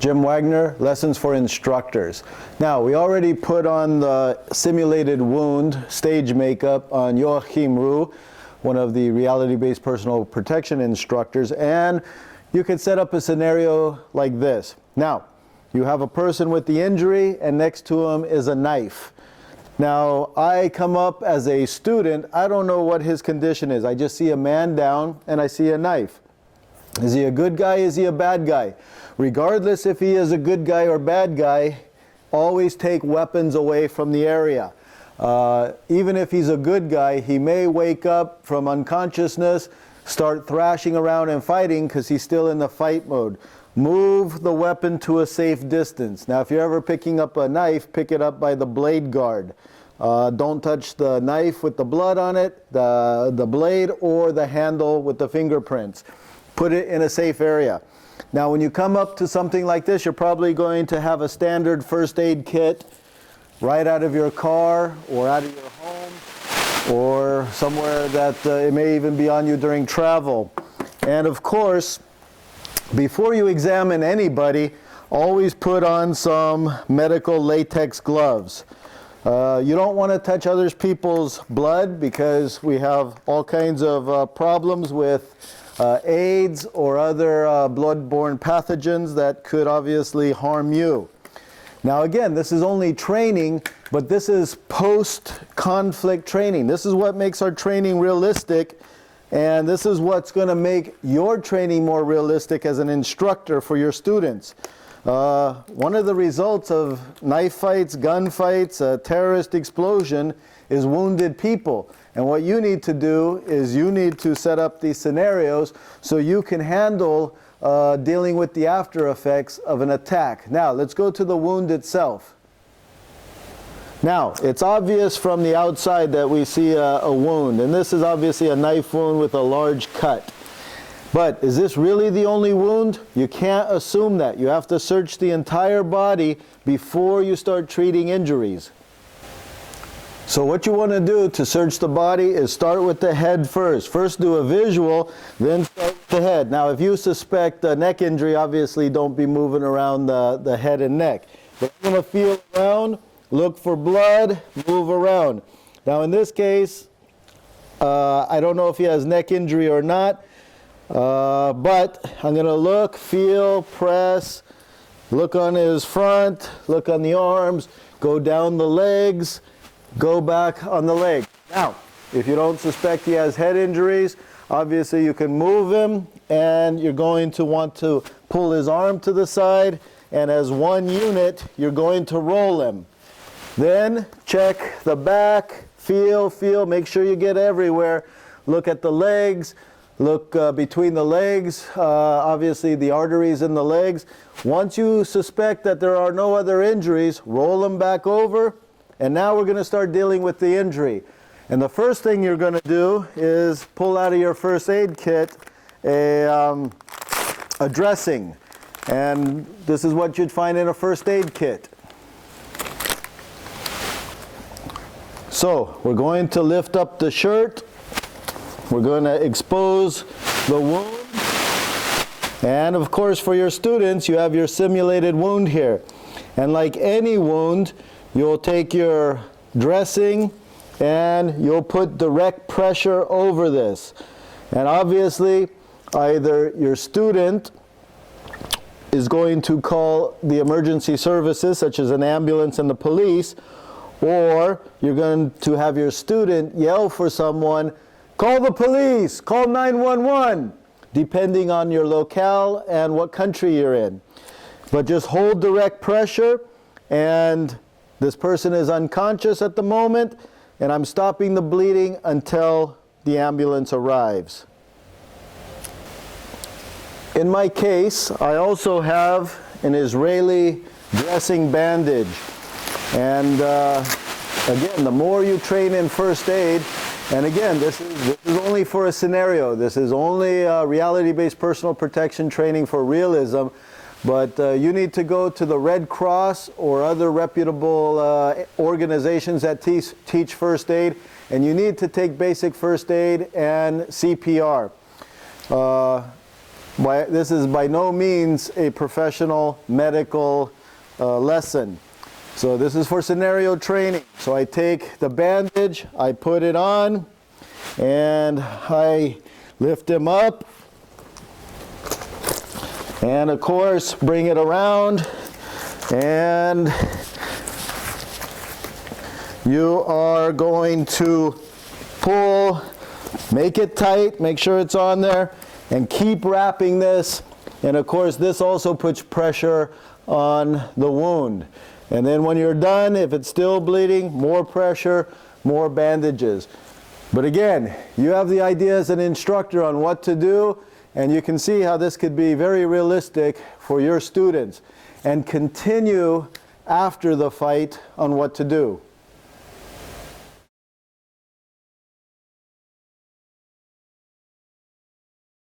Jim Wagner, Lessons for Instructors. Now, we already put on the simulated wound stage makeup on Joachim Roux, one of the reality-based personal protection instructors, and you could set up a scenario like this. Now, you have a person with the injury, and next to him is a knife. Now, I come up as a student, I don't know what his condition is. I just see a man down, and I see a knife. Is he a good guy? Is he a bad guy? Regardless if he is a good guy or bad guy, always take weapons away from the area. Even if he's a good guy, he may wake up from unconsciousness, start thrashing around and fighting because he's still in the fight mode. Move the weapon to a safe distance. Now, if you're ever picking up a knife, pick it up by the blade guard. Don't touch the knife with the blood on it, the blade, or the handle with the fingerprints. Put it in a safe area. Now, when you come up to something like this, you're probably going to have a standard first aid kit right out of your car or out of your home or somewhere that it may even be on you during travel. And of course, before you examine anybody, always put on some medical latex gloves. You don't want to touch other people's blood because we have all kinds of problems with AIDS or other blood-borne pathogens that could obviously harm you. Now again, this is only training, but this is post-conflict training. This is what makes our training realistic, and this is what's going to make your training more realistic as an instructor for your students. One of the results of knife fights, gun fights, a terrorist explosion is wounded people. And what you need to do is you need to set up these scenarios so you can handle dealing with the after effects of an attack. Now, let's go to the wound itself. Now, it's obvious from the outside that we see a wound, and this is obviously a knife wound with a large cut. But is this really the only wound? You can't assume that. You have to search the entire body before you start treating injuries. So what you want to do to search the body is start with the head first. First do a visual, then start with the head. Now if you suspect a neck injury, obviously don't be moving around the head and neck. But you're going to feel around, look for blood, move around. Now in this case, I don't know if he has neck injury or not, but I'm going to look, feel, press, look on his front, look on the arms, go down the legs, go back on the leg. Now, if you don't suspect he has head injuries, obviously you can move him, and you're going to want to pull his arm to the side, and as one unit, you're going to roll him. Then check the back, feel, make sure you get everywhere. Look at the legs, look between the legs, obviously the arteries in the legs. Once you suspect that there are no other injuries, roll them back over. And now we're going to start dealing with the injury. And the first thing you're going to do is pull out of your first aid kit a dressing. And this is what you'd find in a first aid kit. So we're going to lift up the shirt. We're going to expose the wound. And of course, for your students, you have your simulated wound here. And like any wound, you'll take your dressing and you'll put direct pressure over this. And obviously, either your student is going to call the emergency services, such as an ambulance and the police, or you're going to have your student yell for someone, call the police, call 911, depending on your locale and what country you're in. But just hold direct pressure, and this person is unconscious at the moment, and I'm stopping the bleeding until the ambulance arrives. In my case, I also have an Israeli dressing bandage. And again, the more you train in first aid, and again, this is only for a scenario. This is only reality-based personal protection training for realism. But you need to go to the Red Cross or other reputable organizations that teach first aid, and you need to take basic first aid and CPR. This is by no means a professional medical lesson. So this is for scenario training. So I take the bandage, I put it on, and I lift him up. And of course, bring it around, and you are going to pull, make it tight, make sure it's on there, and keep wrapping this. And of course, this also puts pressure on the wound. And then when you're done, if it's still bleeding, more pressure, more bandages. But again, you have the idea as an instructor on what to do, and you can see how this could be very realistic for your students. And continue after the fight on what to do.